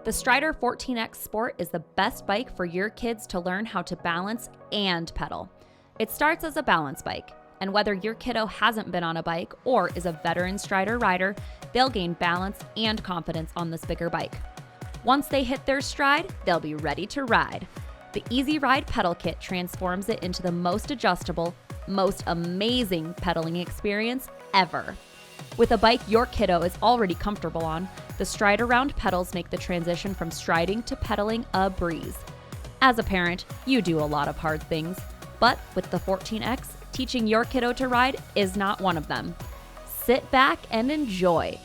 The Strider 14X Sport is the best bike for your kids to learn how to balance and pedal. It starts as a balance bike, and whether your kiddo hasn't been on a bike or is a veteran Strider rider, they'll gain balance and confidence on this bigger bike. Once they hit their stride, they'll be ready to ride. The Easy Ride pedal kit transforms it into the most adjustable, most amazing pedaling experience ever. With a bike your kiddo is already comfortable on, the Strider round pedals make the transition from striding to pedaling a breeze. As a parent, you do a lot of hard things, but with the 14X, teaching your kiddo to ride is not one of them. Sit back and enjoy